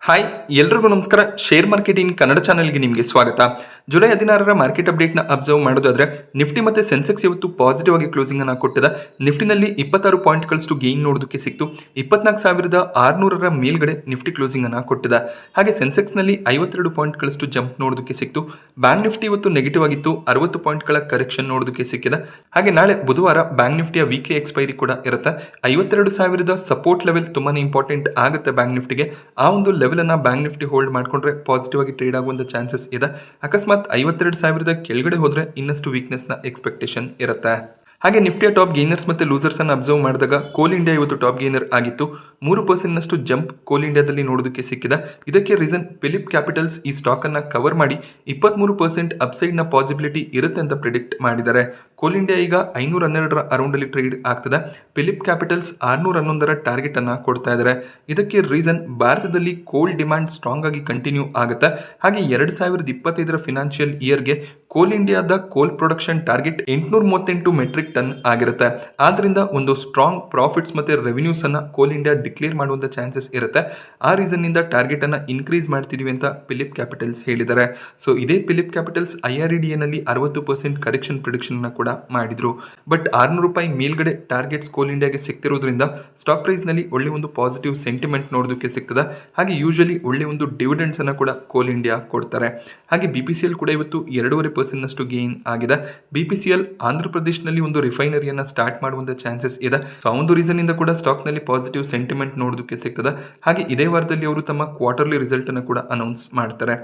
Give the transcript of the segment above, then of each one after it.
Hi ಎಲ್ರಿಗೂ ನಮಸ್ಕಾರ. Share marketing Kannada ಚಾನೆಲ್ಗೆ ನಿಮಗೆ ಸ್ವಾಗತ. ಜುಲೈ 16ರ ಮಾರ್ಕೆಟ್ ಅಪ್ಡೇಟ್ನ ಅಬ್ಸರ್ವ್ ಮಾಡೋದಾದ್ರೆ ನಿಫ್ಟಿ ಮತ್ತು ಸೆನ್ಸೆಕ್ಸ್ ಇವತ್ತು ಪಾಸಿಟಿವ್ ಆಗಿ ಕ್ಲೋಸಿಂಗ್ ಅನ್ನು ಕೊಟ್ಟಿದೆ. ನಿಫ್ಟಿನಲ್ಲಿ 26 ಪಾಯಿಂಟ್ಗಳಷ್ಟು ಗೇನ್ ನೋಡೋದಕ್ಕೆ ಸಿಕ್ತು. 24,600ರ ಮೇಲ್ಗಡೆ ನಿಫ್ಟಿ ಕ್ಲೋಸಿಂಗ್ ಅನ್ನು ಕೊಟ್ಟಿದೆ. ಹಾಗೆ ಸೆನ್ಸೆಕ್ಸ್ನಲ್ಲಿ 52 ಪಾಯಿಂಟ್ಗಳಷ್ಟು ಜಂಪ್ ನೋಡೋದಕ್ಕೆ ಸಿಕ್ತು. ಬ್ಯಾಂಕ್ ನಿಫ್ಟಿ ಇವತ್ತು ನೆಗೆಟಿವ್ ಆಗಿತ್ತು, 60 ಪಾಯಿಂಟ್ಗಳ ಕರೆಕ್ಷನ್ ನೋಡೋದಕ್ಕೆ ಸಿಕ್ಕಿದೆ. ಹಾಗೆ ನಾಳೆ ಬುಧವಾರ ಬ್ಯಾಂಕ್ ನಿಫ್ಟಿಯ ವೀಕ್ಲಿ ಎಕ್ಸ್ಪೈರಿ ಕೂಡ ಇರುತ್ತೆ. 52,000 ಸಪೋರ್ಟ್ ಲೆವೆಲ್ ತುಂಬಾನೇ ಇಂಪಾರ್ಟೆಂಟ್ ಆಗುತ್ತೆ ಬ್ಯಾಂಕ್ ನಿಫ್ಟಿಗೆ. ಆ ಒಂದು ಲೆವೆಲ್ ಅನ್ನ ಬ್ಯಾಂಕ್ ನಿಫ್ಟಿ ಹೋಲ್ಡ್ ಮಾಡ್ಕೊಂಡ್ರೆ ಪಾಸಿಟಿವ್ ಆಗಿ ಟ್ರೇಡ್ ಆಗುವಂತ ಚಾನ್ಸಸ್ ಇದೆ. ಅಕಸ್ಮಾತ್ 52,000 ಕೆಳಗಡೆ ಹೋದ್ರೆ ಇನ್ನಷ್ಟು ವೀಕ್ನೆಸ್ ನ ಎಕ್ಸ್ಪೆಕ್ಟೇಷನ್ ಇರುತ್ತೆ. ಹಾಗೆ ನಿಫ್ಟಿಯ ಟಾಪ್ ಗೇನರ್ಸ್ ಮತ್ತು ಲೂಸರ್ಸ್ ಅನ್ನು ಅಬ್ಸರ್ವ್ ಮಾಡಿದಾಗ ಕೋಲ್ ಇಂಡಿಯಾ ಇವತ್ತು ಟಾಪ್ ಗೇನರ್ ಆಗಿತ್ತು. 3% ನಷ್ಟು ಜಂಪ್ ಕೋಲ್ ಇಂಡಿಯಾದಲ್ಲಿ ನೋಡೋದಕ್ಕೆ ಸಿಕ್ಕಿದೆ. ಇದಕ್ಕೆ ರೀಸನ್ ಫಿಲಿಪ್ ಕ್ಯಾಪಿಟಲ್ಸ್ ಈ ಸ್ಟಾಕ್ ಅನ್ನ ಕವರ್ ಮಾಡಿ 23% ಅಪ್ಸೈಡ್ ನ ಪಾಸಿಬಿಲಿಟಿ ಇರುತ್ತೆ ಅಂತ ಪ್ರಿಡಿಕ್ಟ್ ಮಾಡಿದ್ದಾರೆ. ಕೋಲ್ ಇಂಡಿಯಾ ಈಗ 512ರ ಅರೌಂಡ್ ಅಲ್ಲಿ ಟ್ರೇಡ್ ಆಗ್ತದೆ. ಫಿಲಿಪ್ ಕ್ಯಾಪಿಟಲ್ಸ್ 611ರ ಟಾರ್ಗೆಟ್ ಅನ್ನ ಕೊಡ್ತಾ ಇದ್ದಾರೆ. ಇದಕ್ಕೆ ರೀಸನ್ ಭಾರತದಲ್ಲಿ ಕೋಲ್ ಡಿಮ್ಯಾಂಡ್ ಸ್ಟ್ರಾಂಗ್ ಆಗಿ ಕಂಟಿನ್ಯೂ ಆಗುತ್ತೆ. ಹಾಗೆ 2025ರ ಫಿನಾನ್ಷಿಯಲ್ ಇಯರ್ಗೆ ಕೋಲ್ ಇಂಡಿಯಾದ ಕೋಲ್ ಪ್ರೊಡಕ್ಷನ್ ಟಾರ್ಗೆಟ್ 838 ಮೆಟ್ರಿಕ್ ಟನ್ ಆಗಿರುತ್ತೆ. ಆದ್ರಿಂದ ಒಂದು ಸ್ಟ್ರಾಂಗ್ ಪ್ರಾಫಿಟ್ಸ್ ಮತ್ತೆ ರೆವಿನ್ಯೂಸ್ ಅನ್ನ ಕೋಲ್ ಇಂಡಿಯಾ ಡಿಕ್ಲೇರ್ ಮಾಡುವಂತ ಚಾನ್ಸಸ್ ಇರುತ್ತೆ. ಆ ರೀಸನ್ ನಿಂದ ಟಾರ್ಗೆಟ್ ಅನ್ನ ಇನ್ಕ್ರೀಸ್ ಮಾಡ್ತಿದೀವಿ ಅಂತ ಫಿಲಿಪ್ ಕ್ಯಾಪಿಟಲ್ಸ್ ಹೇಳಿದ್ದಾರೆ. ಸೊ ಇದೇ ಫಿಲಿಪ್ ಕ್ಯಾಪಿಟಲ್ಸ್ IREDA ನಲ್ಲಿ 60% ಕರೆಕ್ಷನ್ ಪ್ರಿಡಿಕ್ಷನ್ ಅನ್ನ ಕೂಡ ಮಾಡಿದ್ರು. ಬಟ್ ₹600 ಮೇಲ್ಗಡೆ ಟಾರ್ಗೆಟ್ಸ್ ಕೋಲ್ ಇಂಡಿಯಾಗೆ ಸಿಕ್ತಿರೋದ್ರಿಂದ ಸ್ಟಾಕ್ ಪ್ರೈಸ್ ನಲ್ಲಿ ಒಳ್ಳೆ ಒಂದು ಪಾಸಿಟಿವ್ ಸೆಂಟಿಮೆಂಟ್ ನೋಡೋದಕ್ಕೆ ಸಿಗ್ತದೆ. ಹಾಗೆ ಯೂಶಲಿ ಒಳ್ಳೆ ಒಂದು ಡಿವಿಡೆಂಡ್ಸ್ ಅನ್ನ ಕೂಡ ಕೋಲ್ ಇಂಡಿಯಾ ಕೊಡ್ತಾರೆ. ಹಾಗೆ BPCL ಕೂಡ ಇವತ್ತು 2.5% ನಷ್ಟು ಗೇನ್ ಆಗಿದೆ. BPCL ಆಂಧ್ರ ಪ್ರದೇಶನಲ್ಲಿ ಒಂದು ರಿಫೈನರಿಯನ್ನ ಸ್ಟಾರ್ಟ್ ಮಾಡುವಂತ ಚಾನ್ಸಸ್ ಇದೆ. ಸೊ ಆ ಒಂದು ರೀಸನ್ ಇಂದ ಕೂಡ ಸ್ಟಾಕ್ ನಲ್ಲಿ ಪಾಸಿಟಿವ್ ಸೆಂಟಿಮೆಂಟ್ ನೋಡೋದಕ್ಕೆ ಸಿಗ್ತದೆ. ಹಾಗೆ ಇದೇ ವಾರದಲ್ಲಿ ಅವರು ತಮ್ಮ ಕ್ವಾರ್ಟರ್ಲಿ ರಿಸಲ್ಟ್ ಅನ್ನು ಕೂಡ ಅನೌನ್ಸ್ ಮಾಡ್ತಾರೆ.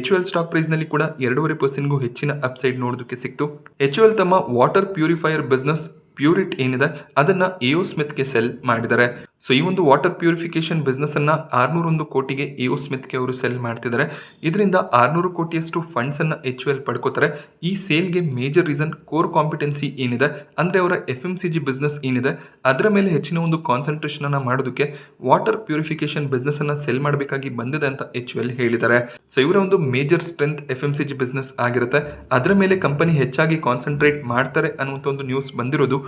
HUL ಸ್ಟಾಕ್ ಪ್ರೈಸ್ ನಲ್ಲಿ ಕೂಡ 2.5%ಗೂ ಹೆಚ್ಚಿನ ಅಪ್ಸೈಡ್ ನೋಡೋದಕ್ಕೆ ಸಿಕ್ತು. HUL ತಮ್ಮ ವಾಟರ್ ಪ್ಯೂರಿಫೈಯರ್ ಬಿಸ್ನೆಸ್ ಪ್ಯೂರಿಟ್ ಏನಿದೆ ಅದನ್ನ AO ಸ್ಮಿತ್ಗೆ ಸೆಲ್ ಮಾಡಿದ್ದಾರೆ. ಸೊ ಈ ಒಂದು ವಾಟರ್ ಪ್ಯೂರಿಫಿಕೇಶನ್ ಬಿಸ್ನೆಸ್ ಅನ್ನ 601 ಕೋಟಿಗೆ AO ಸ್ಮಿತ್ಗೆ ಅವರು ಸೆಲ್ ಮಾಡ್ತಿದ್ದಾರೆ. ಇದರಿಂದ 600 ಕೋಟಿಯಷ್ಟು ಫಂಡ್ಸ್ ಅನ್ನ HUL ಪಡ್ಕೋತಾರೆ. ಈ ಸೇಲ್ಗೆ ಮೇಜರ್ ರೀಸನ್ ಕೋರ್ ಕಾಂಪಿಟೆನ್ಸಿ ಏನಿದೆ ಅಂದ್ರೆ ಅವರ FMCG ಬಿಸ್ನೆಸ್ ಏನಿದೆ ಅದರ ಮೇಲೆ ಹೆಚ್ಚಿನ ಒಂದು ಕಾನ್ಸಂಟ್ರೇಷನ್ ಅನ್ನ ಮಾಡೋದಕ್ಕೆ ವಾಟರ್ ಪ್ಯೂರಿಫಿಕೇಶನ್ ಬಿಸ್ನೆಸ್ ಅನ್ನ ಸೆಲ್ ಮಾಡಬೇಕಾಗಿ ಬಂದಿದೆ ಅಂತ HUL ಹೇಳಿದ್ದಾರೆ. ಸೊ ಇವರ ಒಂದು ಮೇಜರ್ ಸ್ಟ್ರೆಂತ್ FMCG ಬಿಸ್ನೆಸ್ ಆಗಿರುತ್ತೆ. ಅದರ ಮೇಲೆ ಕಂಪನಿ ಹೆಚ್ಚಾಗಿ ಕಾನ್ಸಂಟ್ರೇಟ್ ಮಾಡ್ತಾರೆ ಅನ್ನುವಂಥ ಒಂದು ನ್ಯೂಸ್ ಬಂದಿರೋದು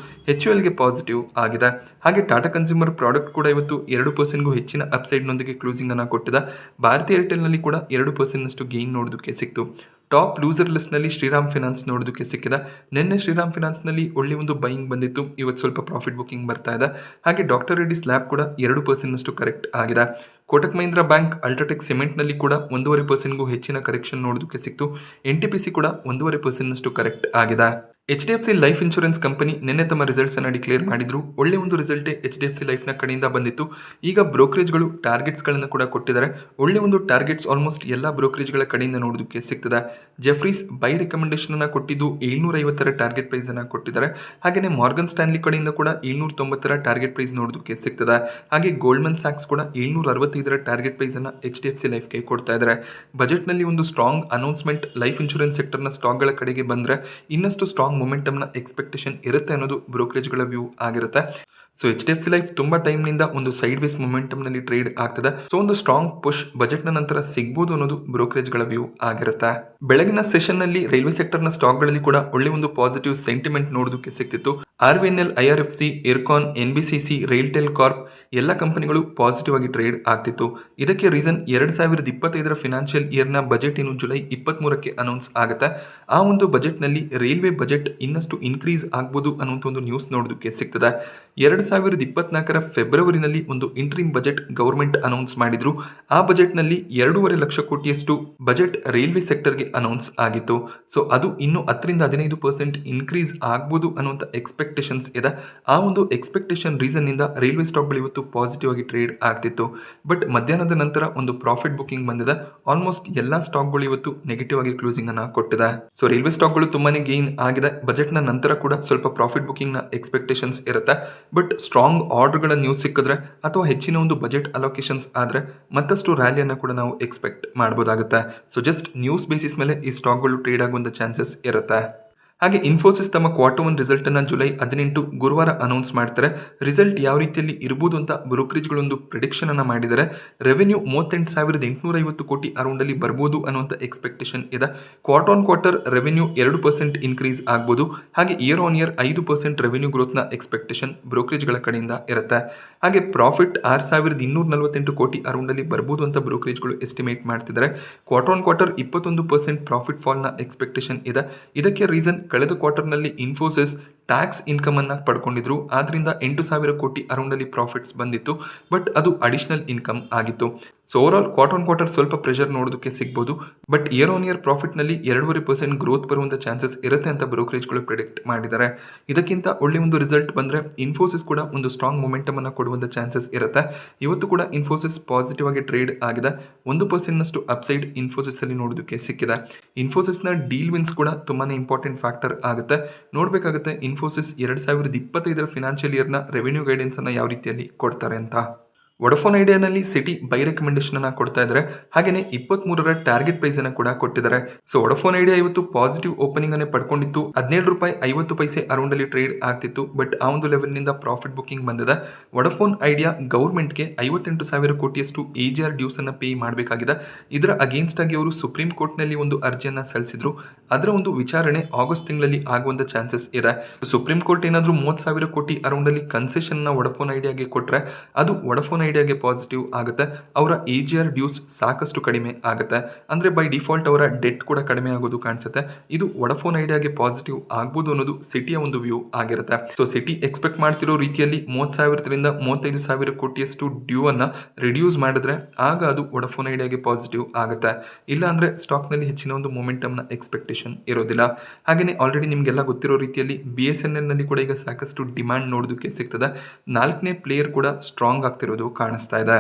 HULಗೆ ಪಾಸಿಟಿವ್ ಆಗಿದೆ. ಹಾಗೆ ಟಾಟಾ ಕನ್ಸ್ಯೂಮರ್ ಪ್ರಾಡಕ್ಟ್ ಕೂಡ ಇವತ್ತು 2%ಗೂ ಹೆಚ್ಚಿನ ಅಪ್ಸೈಡ್ ನೊಂದಿಗೆ ಕ್ಲೋಸಿಂಗ್ ಅನ್ನ ಕೊಟ್ಟಿದೆ. ಭಾರತಿ ಏರ್ಟೆಲ್ ನಲ್ಲಿ ಕೂಡ 2% ನಷ್ಟು ಗೇನ್ ನೋಡೋದಕ್ಕೆ ಸಿಕ್ತು. ಟಾಪ್ ಲೂಸರ್ ಲಿಸ್ಟ್ ನಲ್ಲಿ ಶ್ರೀರಾಮ್ ಫಿನಾನ್ಸ್ ನೋಡೋದಕ್ಕೆ ಸಿಕ್ಕಿದೆ. ನಿನ್ನೆ ಶ್ರೀರಾಮ್ ಫಿನಾನ್ಸ್ ನಲ್ಲಿ ಒಳ್ಳೆ ಒಂದು ಬೈಯಿಂಗ್ ಬಂದಿತ್ತು, ಇವತ್ತು ಸ್ವಲ್ಪ ಪ್ರಾಫಿಟ್ ಬುಕಿಂಗ್ ಬರ್ತಾ ಇದೆ. ಹಾಗೆ ಡಾಕ್ಟರ್ ರೆಡ್ಡಿಸ್ ಲ್ಯಾಬ್ ಕೂಡ 2% ನಷ್ಟು ಕರೆಕ್ಟ್ ಆಗಿದೆ. Kotak Mahindra bank UltraTech cement ನಲ್ಲಿ ಕೂಡ 1.5%ಗೂ ಹೆಚ್ಚಿನ ಕರೆಕ್ಷನ್ ನೋಡೋದಕ್ಕೆ ಸಿಕ್ತು. NTPC ಕೂಡ 1.5% ನಷ್ಟು ಕರೆಕ್ಟ್ ಆಗಿದೆ. HDFC ಲೈಫ್ ಇನ್ಶೂರೆನ್ಸ್ ಕಂಪನಿ ನಿನ್ನೆ ತಮ್ಮ ರಿಸಲ್ಟ್ಸ್ ಅನ್ನ ಡಿಕ್ಲೇರ್ ಮಾಡಿದ್ರು. ಒಳ್ಳೆ ಒಂದು ರಿಸಲ್ಟ್ HDFC ಲೈಫ್ ನ ಕಡೆಯಿಂದ ಬಂದಿತ್ತು. ಈಗ ಬ್ರೋಕರೇಜ್ಗಳು ಟಾರ್ಗೆಟ್ಸ್ ಗಳನ್ನ ಕೂಡ ಕೊಟ್ಟಿದ್ದಾರೆ. ಒಳ್ಳೆ ಒಂದು ಟಾರ್ಗೆಟ್ಸ್ ಆಲ್ಮೋಸ್ಟ್ ಎಲ್ಲಾ ಬ್ರೋಕರೇಜ್ಗಳ ಕಡೆಯಿಂದ ನೋಡೋದಕ್ಕೆ ಸಿಗ್ತದೆ. ಜೆಫ್ರೀಸ್ ಬೈ ರೆಕಮೆಂಡೇಶನ್ ಅನ್ನ ಕೊಟ್ಟಿದ್ದು 750ರ ಟಾರ್ಗೆಟ್ ಪ್ರೈಸ್ ಅನ್ನ ಕೊಟ್ಟಿದ್ದಾರೆ. ಹಾಗೆಯೇ ಮಾರ್ಗನ್ ಸ್ಟ್ಯಾನ್ಲಿ ಕಡೆಯಿಂದ ಕೂಡ 790ರ ಟಾರ್ಗೆಟ್ ಪ್ರೈಸ್ ನೋಡೋದಕ್ಕೆ ಸಿಗ್ತದೆ. ಹಾಗೆ ಗೋಲ್ಡ್ಮನ್ ಸ್ಯಾಕ್ಸ್ ಕೂಡ 765ರ ಟಾರ್ಗೆಟ್ ಪ್ರೈಸ್ ಅನ್ನ HDFC ಲೈಫ್ಗೆ ಕೊಡ್ತಾ ಇದ್ದಾರೆ. ಬಜೆಟ್ ನಲ್ಲಿ ಒಂದು strong announcement life insurance sector ನ ಸ್ಟಾಕ್ ಗಳ ಕಡೆಗೆ ಬಂದ್ರೆ ಇನ್ನಷ್ಟು ಸ್ಟ್ರಾಂಗ್ ಮೊಮೆಂಟಮ್ ನ ಎಕ್ಸ್ಪೆಕ್ಟೇಷನ್ ಇರುತ್ತೆ ಅನ್ನೋದು ಬ್ರೋಕರೇಜ್ಗಳ ವ್ಯೂ ಆಗಿರುತ್ತೆ. ಸೊ HDFC ಲೈಫ್ ತುಂಬಾ ಟೈಮ್ ನಿಂದ ಒಂದು ಸೈಡ್ ವೇಸ್ ಮೊಮೆಂಟಮ್ ನಲ್ಲಿ ಟ್ರೇಡ್ ಆಗ್ತದೆ. ಸೊ ಒಂದು ಸ್ಟ್ರಾಂಗ್ ಪುಷ್ ಬಜೆಟ್ ನ ನಂತರ ಸಿಗಬಹುದು ಅನ್ನೋದು ಬ್ರೋಕರೇಜ್ಗಳ ವ್ಯೂ ಆಗಿರುತ್ತೆ. ಬೆಳಗಿನ ಸೆಷನ್ ನಲ್ಲಿ ರೈಲ್ವೆ ಸೆಕ್ಟರ್ ನ ಸ್ಟಾಕ್ ಗಳಲ್ಲಿ ಕೂಡ ಒಳ್ಳೆ ಒಂದು ಪಾಸಿಟಿವ್ ಸೆಂಟಿಮೆಂಟ್ ನೋಡೋದಕ್ಕೆ ಸಿಕ್ತಿತ್ತು. RVNL, IRFC, Ircon, NBCC, RailTel corp ಎಲ್ಲ ಕಂಪನಿಗಳು ಪಾಸಿಟಿವ್ ಆಗಿ ಟ್ರೇಡ್ ಆಗ್ತಿತ್ತು. ಇದಕ್ಕೆ ರೀಸನ್ 2025ರ ಫಿನಾನ್ಷಿಯಲ್ ಇಯರ್ ನ ಬಜೆಟ್ ಇನ್ನು ಜುಲೈ 23ಕ್ಕೆ ಅನೌನ್ಸ್ ಆಗುತ್ತೆ. ಆ ಒಂದು ಬಜೆಟ್ ನಲ್ಲಿ ರೈಲ್ವೆ ಬಜೆಟ್ ಇನ್ನಷ್ಟು ಇನ್ಕ್ರೀಸ್ ಆಗ್ಬೋದು ಅನ್ನುವಂಥ ಒಂದು ನ್ಯೂಸ್ ನೋಡೋದಕ್ಕೆ ಸಿಗ್ತದೆ. 2024ರ ಫೆಬ್ರವರಿನಲ್ಲಿ ಒಂದು ಇಂಟ್ರೀಮ್ ಬಜೆಟ್ ಗವರ್ಮೆಂಟ್ ಅನೌನ್ಸ್ ಮಾಡಿದ್ರು. ಆ ಬಜೆಟ್ ನಲ್ಲಿ 2.5 ಲಕ್ಷ ಕೋಟಿಯಷ್ಟು ಬಜೆಟ್ ರೈಲ್ವೆ ಸೆಕ್ಟರ್ಗೆ ಅನೌನ್ಸ್ ಆಗಿತ್ತು. ಸೊ ಅದು ಇನ್ನು 10-15% ಇನ್ಕ್ರೀಸ್ ಆಗ್ಬೋದು ಅನ್ನುವಂಥ ಎಕ್ಸ್ಪೆಕ್ಟೇಷನ್ಸ್ ಇದೆ. ಆ ಒಂದು ಎಕ್ಸ್ಪೆಕ್ಟೇಷನ್ ರೀಸನ್ ನಿಂದ ರೈಲ್ವೆ ಸ್ಟಾಕ್ಗಳು ಇವತ್ತು ಪಾಸಿಟಿವ್ ಆಗಿ ಟ್ರೇಡ್ ಆಗ್ತಿತ್ತು. ಬಟ್ ಮಧ್ಯಾಹ್ನದ ನಂತರ ಒಂದು ಪ್ರಾಫಿಟ್ ಬುಕಿಂಗ್ ಬಂದಿದೆ. ಆಲ್ಮೋಸ್ಟ್ ಎಲ್ಲಾ ಸ್ಟಾಕ್ಗಳು ಇವತ್ತು ನೆಗೆಟಿವ್ ಆಗಿ ಕ್ಲೋಸಿಂಗ್ ಅನ್ನ ಕೊಟ್ಟಿದೆ. ಸೊ ರೈಲ್ವೆ ಸ್ಟಾಕ್ಗಳು ತುಂಬಾನೇ ಗೇನ್ ಆಗಿದೆ. ಬಜೆಟ್ ನ ನಂತರ ಕೂಡ ಸ್ವಲ್ಪ ಪ್ರಾಫಿಟ್ ಬುಕಿಂಗ್ ನ ಎಕ್ಸ್ಪೆಕ್ಟೇಷನ್ಸ್ ಇರುತ್ತೆ. ಬಟ್ ಸ್ಟ್ರಾಂಗ್ ಆರ್ಡರ್ಗಳ ನ್ಯೂಸ್ ಸಿಕ್ಕಿದ್ರೆ ಅಥವಾ ಹೆಚ್ಚಿನ ಒಂದು ಬಜೆಟ್ ಅಲೋಕೇಶನ್ಸ್ ಆದ್ರೆ ಮತ್ತಷ್ಟು ರ್ಯಾಲಿಯನ್ನು ಕೂಡ ನಾವು ಎಕ್ಸ್ಪೆಕ್ಟ್ ಮಾಡಬಹುದಾಗುತ್ತೆ. ಸೊ ಜಸ್ಟ್ ನ್ಯೂಸ್ ಬೇಸಿಸ್ ಮೇಲೆ ಈ ಸ್ಟಾಕ್ಗಳು ಟ್ರೇಡ್ ಆಗುವಂತ ಚಾನ್ಸಸ್ ಇರುತ್ತೆ. ಹಾಗೆ ಇನ್ಫೋಸಿಸ್ ತಮ್ಮ ಕ್ವಾರ್ಟರ್ 1 ರಿಸಲ್ಟ್ ಅನ್ನ ಜುಲೈ 18 ಗುರುವಾರ ಅನೌನ್ಸ್ ಮಾಡ್ತಾರೆ. ರಿಸಲ್ಟ್ ಯಾವ ರೀತಿಯಲ್ಲಿ ಇರಬಹುದು ಅಂತ ಬ್ರೋಕರೇಜ್ಗಳೊಂದು ಪ್ರಿಡಿಕ್ಷನ್ ಅನ್ನ ಮಾಡಿದ್ದಾರೆ. ರೆವೆನ್ಯೂ 38,850 ಕೋಟಿ ಅರೌಂಡ್ ಅಲ್ಲಿ ಬರ್ಬೋದು ಅನ್ನುವಂಥ ಎಕ್ಸ್ಪೆಕ್ಟೇಷನ್ ಇದೆ. Quarter on quarter revenue 2% increase ಆಗ್ಬೋದು. ಹಾಗೆ ಇಯರ್ ಆನ್ ಇಯರ್ 5% ರೆವೆನ್ಯೂ ಗ್ರೋತ್ನ ಎಕ್ಸ್ಪೆಕ್ಟೇಷನ್ ಬ್ರೋಕರೇಜ್ಗಳ ಕಡೆಯಿಂದ ಇರುತ್ತೆ. ಹಾಗೆ ಪ್ರಾಫಿಟ್ 6,248 ಕೋಟಿ ಅರೌಂಡ್ ಅಲ್ಲಿ ಬರ್ಬೋದು ಅಂತ ಬ್ರೋಕರೇಜ್ಗಳು ಎಸ್ಟಿಮೇಟ್ ಮಾಡ್ತಿದ್ದಾರೆ. ಕ್ವಾರ್ಟರ್ ಆನ್ ಕ್ವಾರ್ಟರ್ 21% ಪ್ರಾಫಿಟ್ ಫಾಲ್ನ ಎಕ್ಸ್ಪೆಕ್ಟೇಷನ್ ಇದೆ. ಇದಕ್ಕೆ ರೀಸನ್ ಕಳೆದ ಕ್ವಾರ್ಟರ್ನಲ್ಲಿ ಇನ್ಫೋಸಿಸ್ ಟ್ಯಾಕ್ಸ್ ಇನ್ಕಮ್ ಅನ್ನ ಪಡ್ಕೊಂಡಿದ್ರು. ಆದ್ರಿಂದ 8,000 ಕೋಟಿ ಅರೌಂಡ್ ಅಲ್ಲಿ ಪ್ರಾಫಿಟ್ಸ್ ಬಂದಿತ್ತು. ಬಟ್ ಅದು ಅಡಿಷನಲ್ ಇನ್ಕಮ್ ಆಗಿತ್ತು. So over all quarter on quarter ಸ್ವಲ್ಪ ಪ್ರೆಷರ್ ನೋಡೋದಕ್ಕೆ ಸಿಗ್ಬೋದು. But year on year profit ನಲ್ಲಿ 2.5% ಗ್ರೋತ್ ಬರುವಂತ ಚಾನ್ಸಸ್ ಇರುತ್ತೆ ಅಂತ ಬ್ರೋಕರೇಜ್ಗಳು ಪ್ರಿಡಿಕ್ಟ್ ಮಾಡಿದ್ದಾರೆ. ಇದಕ್ಕಿಂತ ಒಳ್ಳೆ ಒಂದು ರಿಸಲ್ಟ್ ಬಂದ್ರೆ ಇನ್ಫೋಸಿಸ್ ಕೂಡ ಒಂದು ಸ್ಟ್ರಾಂಗ್ ಮೊಮೆಂಟಮ್ ಅನ್ನ ಕೊಡುವಂತ ಚಾನ್ಸಸ್ ಇರುತ್ತೆ. ಇವತ್ತು ಕೂಡ ಇನ್ಫೋಸಿಸ್ ಪಾಸಿಟಿವ್ ಆಗಿ ಟ್ರೇಡ್ ಆಗಿದೆ. 1% ನಷ್ಟು ಅಪ್ಸೈಡ್ ಇನ್ಫೋಸಿಸ್ ಅಲ್ಲಿ ನೋಡೋದಕ್ಕೆ ಸಿಕ್ಕಿದೆ. ಇನ್ಫೋಸಿಸ್ ನ ಡೀಲ್ ವಿನ್ಸ್ ಕೂಡ ತುಂಬಾನೇ ಇಂಪಾರ್ಟೆಂಟ್ ಫ್ಯಾಕ್ಟರ್ ಆಗುತ್ತೆ. ನೋಡ್ಬೇಕಾಗುತ್ತೆ ಇನ್ಫೋಸಿಸ್ 2025 ಫಿನಾನ್ಷಿಯಲ್ ಇಯರ್ನ ರೆವೆನ್ಯೂ ಗೈಡೆನ್ಸ್ ಅನ್ನ ಯಾವ ರೀತಿಯಲ್ಲಿ ಕೊಡ್ತಾರೆ ಅಂತ. ವೊಡಾಫೋನ್ ಐಡಿಯಾನಲ್ಲಿ ಸಿಟಿ ಬೈ ರೆಕಮೆಂಡೇಶನ್ ಅನ್ನ ಕೊಡ್ತಾ ಇದ್ದಾರೆ. ಹಾಗೆಯೇ 23ರ ಟಾರ್ಗೆಟ್ ಪ್ರೈಸ್ ಅನ್ನ ಕೂಡ ಕೊಟ್ಟಿದ್ದಾರೆ. ಸೊ ವೊಡಾಫೋನ್ ಐಡಿಯಾ ಇವತ್ತು ಪಾಸಿಟಿವ್ ಓಪನಿಂಗ್ ಅನ್ನೇ ಪಡ್ಕೊಂಡಿತ್ತು. 17 ರೂಪಾಯಿ 50 ಪೈಸೆ ಅರೌಂಡ್ ಅಲ್ಲಿ ಟ್ರೇಡ್ ಆಗ್ತಿತ್ತು. ಬಟ್ ಆ ಒಂದು ಲೆವೆಲ್ ನಿಂದ ಪ್ರಾಫಿಟ್ ಬುಕಿಂಗ್ ಬಂದಿದೆ. ವೊಡಾಫೋನ್ ಐಡಿಯಾ ಗೌರ್ಮೆಂಟ್ಗೆ 58,000 ಕೋಟಿಯಷ್ಟು AGR ಡ್ಯೂಸ್ ಅನ್ನ ಪೇ ಮಾಡಬೇಕಾಗಿದೆ. ಇದರ ಅಗೇನ್ಸ್ಟ್ ಆಗಿ ಅವರು ಸುಪ್ರೀಂ ಕೋರ್ಟ್ ನಲ್ಲಿ ಒಂದು ಅರ್ಜಿಯನ್ನ ಸಲ್ಲಿಸಿದ್ರು. ಅದರ ಒಂದು ವಿಚಾರಣೆ ಆಗಸ್ಟ್ ತಿಂಗಳಲ್ಲಿ ಆಗುವಂತ ಚಾನ್ಸಸ್ ಇದೆ. ಸುಪ್ರೀಂ ಕೋರ್ಟ್ ಏನಾದರೂ 30,000 ಕೋಟಿ ಅರೌಂಡ್ ಅಲ್ಲಿ ಕನ್ಸೆಷನ್ ನ ವೊಡಾಫೋನ್ ಐಡಿಯಾಗೆ ಕೊಟ್ರೆ ಅದು ವೊಡಾಫೋನ್ ಐಡಿಯಾಗೆ ಪಾಸಿಟಿವ್ ಆಗುತ್ತೆ. ಅವರ AGR ಡ್ಯೂಸ್ ಸಾಕಷ್ಟು ಕಡಿಮೆ ಆಗುತ್ತೆ. ಅಂದ್ರೆ ಬೈ ಡಿಫಾಲ್ಟ್ ಅವರ ಡೆಟ್ ಕೂಡ ಕಡಿಮೆ ಆಗೋದು ಕಾಣಿಸುತ್ತೆ. ಇದು ವೊಡಾಫೋನ್ ಐಡಿಯಾಗೆ ಪಾಸಿಟಿವ್ ಆಗ್ಬೋದು ಅನ್ನೋದು ಸಿಟಿಯ ಒಂದು ವ್ಯೂ ಆಗಿರುತ್ತೆ. ಸೊ ಸಿಟಿ ಎಕ್ಸ್ಪೆಕ್ಟ್ ಮಾಡ್ತಿರೋ ರೀತಿಯಲ್ಲಿ 30,000ರಿಂದ 35,000 ಕೋಟಿಯಷ್ಟು ಡ್ಯೂ ಅನ್ನ ರಿಡ್ಯೂಸ್ ಮಾಡಿದ್ರೆ ಆಗ ಅದು ವೊಡಾಫೋನ್ ಐಡಿಯಾಗೆ ಪಾಸಿಟಿವ್ ಆಗುತ್ತೆ. ಇಲ್ಲ ಅಂದ್ರೆ ಸ್ಟಾಕ್ ನಲ್ಲಿ ಹೆಚ್ಚಿನ ಒಂದು ಮೊಮೆಂಟಮ್ ನ ಎಕ್ಸ್ಪೆಕ್ಟೇಷನ್ ಇರೋದಿಲ್ಲ. ಹಾಗೆಯೇ ಆಲ್ರೆಡಿ ನಿಮಗೆಲ್ಲ ಗೊತ್ತಿರೋ ರೀತಿಯಲ್ಲಿ BSNL ನಲ್ಲಿ ಕೂಡ ಈಗ ಸಾಕಷ್ಟು ಡಿಮ್ಯಾಂಡ್ ನೋಡೋದಕ್ಕೆ ಸಿಗ್ತದೆ. 4ನೇ ಪ್ಲೇಯರ್ ಕೂಡ ಸ್ಟ್ರಾಂಗ್ ಆಗ್ತಿರೋದು ಕಾಣಿಸ್ತಾ ಇದೆ.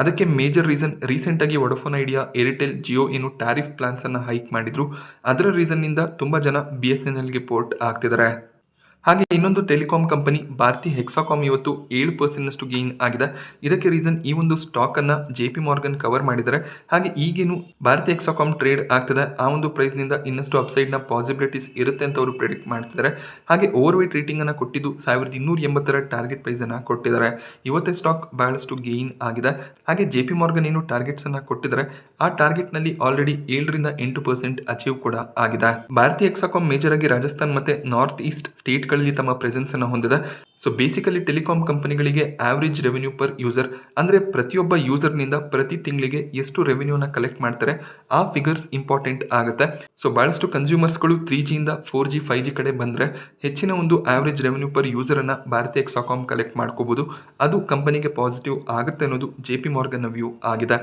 ಅದಕ್ಕೆ ಮೇಜರ್ ರೀಸನ್ ರೀಸೆಂಟ್ ಆಗಿ ವೊಡಾಫೋನ್ ಐಡಿಯಾ, ಏರ್ಟೆಲ್, ಜಿಯೋ ಏನು ಟ್ಯಾರಿಫ್ ಪ್ಲಾನ್ಸ್ ಅನ್ನ ಹೈಕ್ ಮಾಡಿದ್ರು. ಅದರ ರೀಸನ್ ನಿಂದ ತುಂಬಾ ಜನ BSNLಗೆ ಪೋರ್ಟ್ ಆಗ್ತಿದ್ದಾರೆ. ಹಾಗೆ ಇನ್ನೊಂದು ಟೆಲಿಕಾಂ ಕಂಪನಿ ಭಾರತಿ ಹೆಕ್ಸಾಕಾಮ್ ಇವತ್ತು 7% ನಷ್ಟು ಗೇನ್ ಆಗಿದೆ. ಇದಕ್ಕೆ ರೀಸನ್ ಈ ಒಂದು ಸ್ಟಾಕ್ ಅನ್ನ JP ಮಾರ್ಗನ್ ಕವರ್ ಮಾಡಿದ್ದಾರೆ. ಹಾಗೆ ಈಗೇನು ಭಾರತಿ ಹೆಕ್ಸಾಕಾಮ್ ಟ್ರೇಡ್ ಆಗ್ತದೆ ಆ ಒಂದು ಪ್ರೈಸ್ ನಿಂದ ಇನ್ನಷ್ಟು ಅಪ್ಸೈಡ್ ನ ಪಾಸಿಬಿಲಿಟೀಸ್ ಇರುತ್ತೆ ಅಂತ ಅವರು ಪ್ರಿಡಿಕ್ಟ್ ಮಾಡ್ತಿದ್ದಾರೆ. ಹಾಗೆ ಓವರ್ ವೇಟ್ ರೇಟಿಂಗ್ ಅನ್ನ ಕೊಟ್ಟಿದ್ದು 1,280ರ ಟಾರ್ಗೆಟ್ ಪ್ರೈಸ್ ಅನ್ನ ಕೊಟ್ಟಿದ್ದಾರೆ. ಇವತ್ತೇ ಸ್ಟಾಕ್ ಬಹಳಷ್ಟು ಗೇನ್ ಆಗಿದೆ. ಹಾಗೆ JP ಮಾರ್ಗನ್ ಏನು ಟಾರ್ಗೆಟ್ಸ್ ಅನ್ನ ಕೊಟ್ಟಿದ್ದಾರೆ ಆ ಟಾರ್ಗೆಟ್ ನಲ್ಲಿ ಆಲ್ರೆಡಿ 7ರಿಂದ 8% ಅಚೀವ್ ಕೂಡ ಆಗಿದೆ. ಭಾರತಿ ಹೆಕ್ಸಾಕಾಮ್ ಮೇಜರ್ ಆಗಿ ರಾಜಸ್ಥಾನ್ ಮತ್ತೆ ನಾರ್ತ್ ಈಸ್ಟ್ ಸ್ಟೇಟ್ ತಮ್ಮ ಪ್ರೆಸೆನ್ಸ್ ಅನ್ನು ಹೊಂದಿದೆ. ಸೊ ಬೇಸಿಕಲಿ ಟೆಲಿಕಾಂ ಕಂಪನಿಗಳಿಗೆ ಆವರೇಜ್ ರೆವೆನ್ಯೂ ಪರ್ ಯೂಸರ್ ಅಂದ್ರೆ ಪ್ರತಿಯೊಬ್ಬ ಯೂಸರ್ ನಿಂದ ಪ್ರತಿ ತಿಂಗಳಿಗೆ ಎಷ್ಟು ರೆವೆನ್ಯೂನ ಕಲೆಕ್ಟ್ ಮಾಡ್ತಾರೆ ಆ ಫಿಗರ್ಸ್ ಇಂಪಾರ್ಟೆಂಟ್ ಆಗುತ್ತೆ. ಸೊ ಬಹಳಷ್ಟು ಕನ್ಸ್ಯೂಮರ್ಸ್ಗಳು 3G ಇಂದ 4G 5G ಕಡೆ ಬಂದ್ರೆ ಹೆಚ್ಚಿನ ಒಂದು ಆವರೇಜ್ ರೆವೆನ್ಯೂ ಪರ್ ಯೂಸರ್ ಅನ್ನ ಭಾರತಿ ಹೆಕ್ಸಾಕಾಮ್ ಕಲೆಕ್ಟ್ ಮಾಡ್ಕೋಬಹುದು. ಅದು ಕಂಪನಿಗೆ ಪಾಸಿಟಿವ್ ಆಗುತ್ತೆ ಅನ್ನೋದು JP ಮಾರ್ಗನ್ ವ್ಯೂ ಆಗಿದೆ.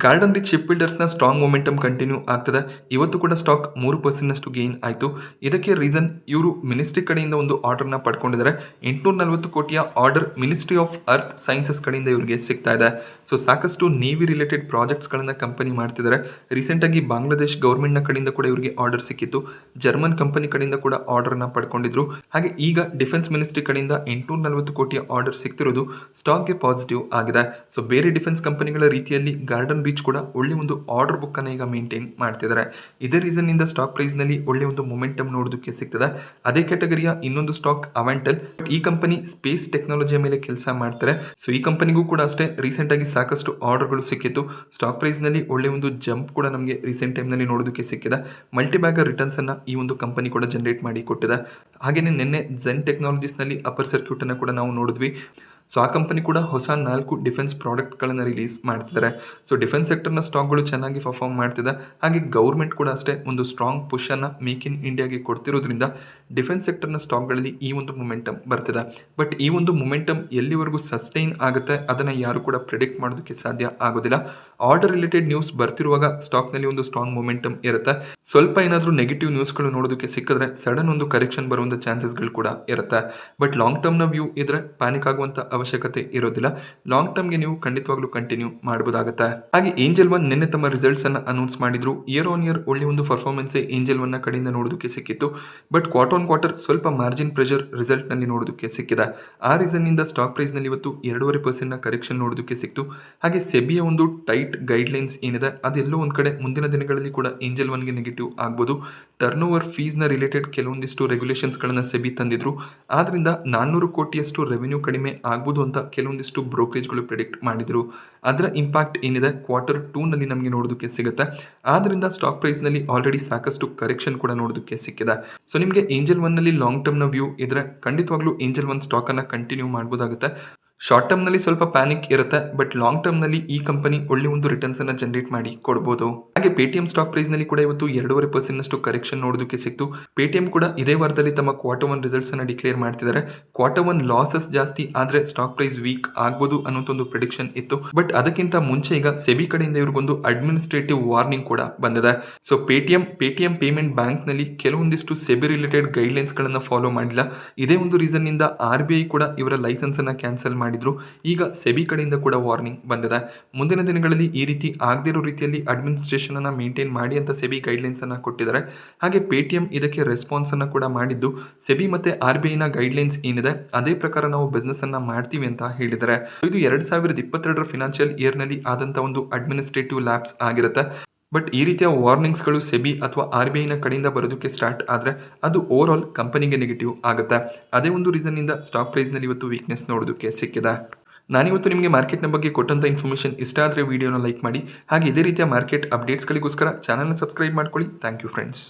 ಗಾರ್ಡನ್ ರಿಚ್ ಶಿಪ್ ಬಿಲ್ಡರ್ಸ್ ನ ಸ್ಟ್ರಾಂಗ್ ಮೊಮೆಂಟಮ್ ಕಂಟಿನ್ಯೂ ಆಗ್ತದೆ. ಇವತ್ತು ಕೂಡ ಸ್ಟಾಕ್ 3% ನಷ್ಟು ಗೇನ್ ಆಯಿತು. ಇದಕ್ಕೆ ರೀಸನ್ ಇವರು ಮಿನಿಸ್ಟ್ರಿ ಕಡೆಯಿಂದ ಒಂದು ಆರ್ಡರ್ ನ ಪಡ್ಕೊಂಡಿದ್ದಾರೆ. 840 ಕೋಟಿಯ order ministry of earth sciences ಕಡೆಯಿಂದ ಇವರಿಗೆ ಸಿಗ್ತಾ ಇದೆ. ಸೊ ಸಾಕಷ್ಟು ನೇವಿ ರಿಲೇಟೆಡ್ ಪ್ರಾಜೆಕ್ಟ್ಸ್ ಗಳನ್ನ ಕಂಪನಿ ಮಾಡ್ತಿದ್ದಾರೆ. ರೀಸೆಂಟ್ ಆಗಿ ಬಾಂಗ್ಲಾದೇಶ್ ಗವರ್ಮೆಂಟ್ ನ ಕಡೆಯಿಂದ ಕೂಡ ಇವರಿಗೆ ಆರ್ಡರ್ ಸಿಕ್ಕಿತ್ತು. ಜರ್ಮನ್ ಕಂಪನಿ ಕಡೆಯಿಂದ ಕೂಡ ಆರ್ಡರ್ ನ ಪಡ್ಕೊಂಡಿದ್ರು. ಹಾಗೆ ಈಗ ಡಿಫೆನ್ಸ್ ಮಿನಿಸ್ಟ್ರಿ ಕಡೆಯಿಂದ 840 ಕೋಟಿಯ ಆರ್ಡರ್ ಸಿಗ್ತಿರೋದು ಸ್ಟಾಕ್ಗೆ ಪಾಸಿಟಿವ್ ಆಗಿದೆ. ಸೊ ಬೇರೆ ಡಿಫೆನ್ಸ್ ಕಂಪನಿಗಳ ರೀತಿಯಲ್ಲಿ ಗಾರ್ಡನ್ ರೀಚ್ ಕೂಡ ಒಳ್ಳೆ ಒಂದು ಆರ್ಡರ್ ಬುಕ್ ಅನ್ನ ಈಗ ಮೇಂಟೈನ್ ಮಾಡ್ತಿದ್ದಾರೆ. ಇದೇ ರೀಸನ್ ಇಂದ ಸ್ಟಾಕ್ ಪ್ರೈಸ್ ನಲ್ಲಿ ಒಳ್ಳೆ ಒಂದು ಮೊಮೆಂಟಮ್ ನೋಡೋದಕ್ಕೆ ಸಿಗ್ತದೆ. ಅದೇ ಕ್ಯಾಟಗರಿಯ ಇನ್ನೊಂದು ಸ್ಟಾಕ್ ಅವೆಂಟಲ್. ಈ ಕಂಪನಿ ಸ್ಪೇಸ್ ಟೆಕ್ನಾಲಜಿಯ ಮೇಲೆ ಕೆಲಸ ಮಾಡ್ತಾರೆ. ಸೊ ಈ ಕಂಪನಿಗೂ ಕೂಡ ಅಷ್ಟೇ ರೀಸೆಂಟ್ ಆಗಿ ಸಾಕಷ್ಟು ಆರ್ಡರ್ಗಳು ಸಿಕ್ಕಿತ್ತು. ಸ್ಟಾಕ್ ಪ್ರೈಸ್ ನಲ್ಲಿ ಒಳ್ಳೆ ಒಂದು ಜಂಪ್ ಕೂಡ ನಮಗೆ ರೀಸೆಂಟ್ ಟೈಮ್ ನಲ್ಲಿ ನೋಡೋದಕ್ಕೆ ಸಿಕ್ಕಿದೆ. ಮಲ್ಟಿಬ್ಯಾಗರ್ ರಿಟರ್ನ್ಸ್ ಅನ್ನ ಈ ಒಂದು ಕಂಪನಿ ಕೂಡ ಜನರೇಟ್ ಮಾಡಿ ಕೊಟ್ಟಿದೆ. ಹಾಗೇನೆ ನಿನ್ನೆ ಝೆನ್ ಟೆಕ್ನಾಲಜೀಸ್ ನಲ್ಲಿ ಅಪ್ಪರ್ ಸರ್ಕ್ಯೂಟ್ ಅನ್ನ ಕೂಡ ನಾವು ನೋಡಿದ್ವಿ. ಸೊ ಆ ಕಂಪನಿ ಕೂಡ ಹೊಸ 4 ಡಿಫೆನ್ಸ್ ಪ್ರಾಡಕ್ಟ್ಗಳನ್ನು ರಿಲೀಸ್ ಮಾಡ್ತಿದ್ದಾರೆ. ಸೊ ಡಿಫೆನ್ಸ್ ಸೆಕ್ಟರ್ನ ಸ್ಟಾಕ್ಗಳು ಚೆನ್ನಾಗಿ ಪರ್ಫಾರ್ಮ್ ಮಾಡ್ತಿದೆ. ಹಾಗೆ ಗೌರ್ಮೆಂಟ್ ಕೂಡ ಅಷ್ಟೇ ಒಂದು ಸ್ಟ್ರಾಂಗ್ ಪುಷ್ ಅನ್ನ ಮೇಕ್ ಇನ್ ಇಂಡಿಯಾಗೆ ಕೊಡ್ತಿರೋದ್ರಿಂದ ಡಿಫೆನ್ಸ್ ಸೆಕ್ಟರ್ನ ಸ್ಟಾಕ್ಗಳಲ್ಲಿ ಈ ಒಂದು ಮೊಮೆಂಟಮ್ ಬರ್ತಿದೆ. ಬಟ್ ಈ ಒಂದು ಮೊಮೆಂಟಮ್ ಎಲ್ಲಿವರೆಗೂ ಸಸ್ಟೈನ್ ಆಗುತ್ತೆ ಅದನ್ನು ಯಾರು ಕೂಡ ಪ್ರಿಡಿಕ್ಟ್ ಮಾಡೋದಕ್ಕೆ ಸಾಧ್ಯ ಆಗೋದಿಲ್ಲ. ಆರ್ಡರ್ ರಿಲೇಟೆಡ್ ನ್ಯೂಸ್ ಬರ್ತಿರುವಾಗ ಸ್ಟಾಕ್ನಲ್ಲಿ ಒಂದು ಸ್ಟ್ರಾಂಗ್ ಮೊಮೆಂಟಮ್ ಇರುತ್ತೆ. ಸ್ವಲ್ಪ ಏನಾದರೂ ನೆಗೆಟಿವ್ ನ್ಯೂಸ್ಗಳು ನೋಡೋದಕ್ಕೆ ಸಿಕ್ಕಿದ್ರೆ ಸಡನ್ ಒಂದು ಕರೆಕ್ಷನ್ ಬರುವಂಥ ಚಾನ್ಸಸ್ಗಳು ಕೂಡ ಇರುತ್ತೆ. ಬಟ್ ಲಾಂಗ್ ಟರ್ಮ್ನ ವ್ಯೂ ಇದ್ರೆ ಪ್ಯಾನಿಕ್ ಆಗುವಂಥ ಅವಶ್ಯಕತೆ ಇರೋದಿಲ್ಲ. ಲಾಂಗ್ ಟರ್ಮ್ಗೆ ನೀವು ಖಂಡಿತವಾಗ್ಲೂ ಕಂಟಿನ್ಯೂ ಮಾಡಬಹುದಾಗುತ್ತೆ. ಹಾಗೆ ಏಂಜಲ್ ಒನ್ ನಿನ್ನೆ ತಮ್ಮ ರಿಸಲ್ಟ್ಸ್ ಅನ್ನ ಅನೌನ್ಸ್ ಮಾಡಿದ್ರು. ಇಯರ್ ಆನ್ ಇಯರ್ ಒಳ್ಳೆ ಒಂದು ಪರ್ಫಾರ್ಮೆನ್ಸ್ ಏಂಜಲ್ ಒನ್ ಕಡೆಯಿಂದ ನೋಡೋದಕ್ಕೆ ಸಿಕ್ಕಿತ್ತು. ಬಟ್ ಕ್ವಾರ್ಟರ್ ಆನ್ ಕ್ವಾರ್ಟರ್ ಸ್ವಲ್ಪ ಮಾರ್ಜಿನ್ ಪ್ರೆಷರ್ ರಿಸಲ್ಟ್ ನಲ್ಲಿ ನೋಡೋದಕ್ಕೆ ಸಿಕ್ಕಿದೆ. ಆ ರೀಸನ್ ನಿಂದ ಸ್ಟಾಕ್ ಪ್ರೈಸ್ ನಲ್ಲಿ ಇವತ್ತು 2.5% ಕರೆಕ್ಷನ್ ನೋಡೋದಕ್ಕೆ ಸಿಕ್ತು. ಹಾಗೆ ಸೆಬಿಯ ಒಂದು ಟೈಟ್ ಗೈಡ್ ಲೈನ್ಸ್ ಏನಿದೆ ಅದೆಲ್ಲೋ ಒಂದ್ ಕಡೆ ಮುಂದಿನ ದಿನಗಳಲ್ಲಿ ಕೂಡ ಏಂಜಲ್ ಒನ್ಗೆ ನೆಗೆಟಿವ್ ಆಗ್ಬೋದು. ಟರ್ನ್ ಓವರ್ ಫೀಸ್ನ ರಿಲೇಟೆಡ್ ಕೆಲವೊಂದಿಷ್ಟು ರೆಗ್ಯುಲೇಷನ್ಸ್ಗಳನ್ನು ಸೆಬಿ ತಂದಿದ್ರು. ಆದ್ದರಿಂದ 400 ಕೋಟಿಯಷ್ಟು ರೆವೆನ್ಯೂ ಕಡಿಮೆ ಆಗ್ಬೋದು ಅಂತ ಕೆಲವೊಂದಿಷ್ಟು ಬ್ರೋಕರೇಜ್ಗಳು ಪ್ರಿಡಿಕ್ಟ್ ಮಾಡಿದರು. ಅದರ ಇಂಪ್ಯಾಕ್ಟ್ ಏನಿದೆ Q2ನಲ್ಲಿ ನಮಗೆ ನೋಡೋದಕ್ಕೆ ಸಿಗುತ್ತೆ. ಆದ್ದರಿಂದ ಸ್ಟಾಕ್ ಪ್ರೈಸ್ನಲ್ಲಿ ಆಲ್ರೆಡಿ ಸಾಕಷ್ಟು ಕರೆಕ್ಷನ್ ಕೂಡ ನೋಡೋದಕ್ಕೆ ಸಿಕ್ಕಿದೆ. ಸೊ ನಿಮಗೆ ಏಂಜಲ್ ಒನ್ನಲ್ಲಿ ಲಾಂಗ್ ಟರ್ಮ್ನ ವ್ಯೂ ಇದ್ರೆ ಖಂಡಿತವಾಗ್ಲೂ ಏಂಜಲ್ ಒನ್ ಸ್ಟಾಕನ್ನು ಕಂಟಿನ್ಯೂ ಮಾಡ್ಬೋದಾಗುತ್ತೆ. ಶಾರ್ಟ್ ಟರ್ಮ್ನಲ್ಲಿ ಸ್ವಲ್ಪ ಪ್ಯಾನಿಕ್ ಇರುತ್ತೆ, ಬಟ್ ಲಾಂಗ್ ಟರ್ಮ್ನಲ್ಲಿ ಈ ಕಂಪನಿ ಒಳ್ಳೆ ಒಂದು ರಿಟರ್ನ್ಸನ್ನು ಜನರೇಟ್ ಮಾಡಿ ಕೊಡ್ಬೋದು. ಹಾಗೆ ಪೇಟಿಎಂ ಸ್ಟಾಕ್ ಪ್ರೈಸ್ನಲ್ಲಿ ಕೂಡ ಇವತ್ತು 2.5% ಕರೆಕ್ಷನ್ ನೋಡೋದಕ್ಕೆ ಸಿಕ್ತು. ಪೇಟಿಎಂ ಕೂಡ ಇದೇ ವಾರದಲ್ಲಿ ತಮ್ಮ Q1 ರಿಸಲ್ಟ್ಸನ್ನು ಡಿಕ್ಲೇರ್ ಮಾಡ್ತಿದ್ದಾರೆ. Q1 ಲಾಸಸ್ ಜಾಸ್ತಿ ಆದರೆ ಸ್ಟಾಕ್ ಪ್ರೈಸ್ ವೀಕ್ ಆಗ್ಬೋದು ಅನ್ನೋಂಥ ಒಂದು ಪ್ರಿಡಿಕ್ಷನ್ ಇತ್ತು. ಬಟ್ ಅದಕ್ಕಿಂತ ಮುಂಚೆ ಈಗ ಸೆಬಿ ಕಡೆಯಿಂದ ಇವ್ರಿಗೊಂದು ಅಡ್ಮಿನಿಸ್ಟ್ರೇಟಿವ್ ವಾರ್ನಿಂಗ್ ಕೂಡ ಬಂದಿದೆ. ಸೊ ಪೇಟಿಎಂ ಪೇಮೆಂಟ್ ಬ್ಯಾಂಕ್ನಲ್ಲಿ ಕೆಲವೊಂದಿಷ್ಟು ಸೆಬಿ ರಿಲೇಟೆಡ್ ಗೈಡ್ಲೈನ್ಸ್ಗಳನ್ನು ಫಾಲೋ ಮಾಡಿಲ್ಲ. ಇದೇ ಒಂದು ರೀಸನ್ನಿಂದ RBI ಕೂಡ ಇವರ ಲೈಸೆನ್ಸನ್ನು ಕ್ಯಾನ್ಸಲ್ ಮಾಡಿದ್ರು. ಈಗ ಸೆಬಿ ಕಡೆಯಿಂದ ಕೂಡ ವಾರ್ನಿಂಗ್ ಬಂದಿದೆ. ಮುಂದಿನ ದಿನಗಳಲ್ಲಿ ಈ ರೀತಿ ಆಗದಿರೋ ರೀತಿಯಲ್ಲಿ ಅಡ್ಮಿನಿಸ್ಟ್ರೇಷನ್ ಅನ್ನು ಮೇಂಟೈನ್ ಮಾಡಿ ಅಂತ ಸೆಬಿ ಗೈಡ್ಲೈನ್ಸ್ ಅನ್ನು ಕೊಟ್ಟಿದ್ದಾರೆ. ಹಾಗೆ ಪೇಟಿಎಂ ಇದಕ್ಕೆ ರೆಸ್ಪಾನ್ಸ್ ಅನ್ನು ಕೂಡ ಮಾಡಿದ್ದು, ಸೆಬಿ ಮತ್ತೆ RBIನ ಗೈಡ್ಲೈನ್ಸ್ ಏನಿದೆ ಅದೇ ಪ್ರಕಾರ ನಾವು ಬಿಸ್ನೆಸ್ ಅನ್ನ ಮಾಡ್ತೀವಿ ಅಂತ ಹೇಳಿದ್ದಾರೆ. ಇದು 2022ರ ಫಿನಾನ್ಷಿಯಲ್ ಇಯರ್ನಲ್ಲಿ ಆದಂತ ಒಂದು ಅಡ್ಮಿನಿಸ್ಟ್ರೇಟಿವ್ ಲ್ಯಾಪ್ಸ್ ಆಗಿರುತ್ತೆ. ಬಟ್ ಈ ರೀತಿಯ ವಾರ್ನಿಂಗ್ಸ್ಗಳು ಸೆಬಿ ಅಥವಾ RBIನ ಕಡೆಯಿಂದ ಬರೋದಕ್ಕೆ ಸ್ಟಾರ್ಟ್ ಆದರೆ ಅದು ಓವರ್ ಆಲ್ ಕಂಪನಿಗೆ ನೆಗೆಟಿವ್ ಆಗುತ್ತೆ. ಅದೇ ಒಂದು ರೀಸನ್ನಿಂದ ಸ್ಟಾಕ್ ಪ್ರೈಸ್ನಲ್ಲಿ ಇವತ್ತು ವೀಕ್ನೆಸ್ ನೋಡೋದಕ್ಕೆ ಸಿಕ್ಕಿದೆ. ನಾನಿವತ್ತು ನಿಮಗೆ ಮಾರ್ಕೆಟ್ನ ಬಗ್ಗೆ ಕೊಟ್ಟಂಥ ಇನ್ಫಾರ್ಮೇಷನ್ ಇಷ್ಟ ಆದರೆ ವಿಡಿಯೋನ ಲೈಕ್ ಮಾಡಿ. ಹಾಗೆ ಇದೇ ರೀತಿಯ ಮಾರ್ಕೆಟ್ ಅಪ್ಡೇಟ್ಸ್ಗಳಿಗೋಸ್ಕರ ಚಾನಲ್ನ ಸಬ್ಸ್ಕ್ರೈಬ್ ಮಾಡ್ಕೊಳ್ಳಿ. Thank you friends.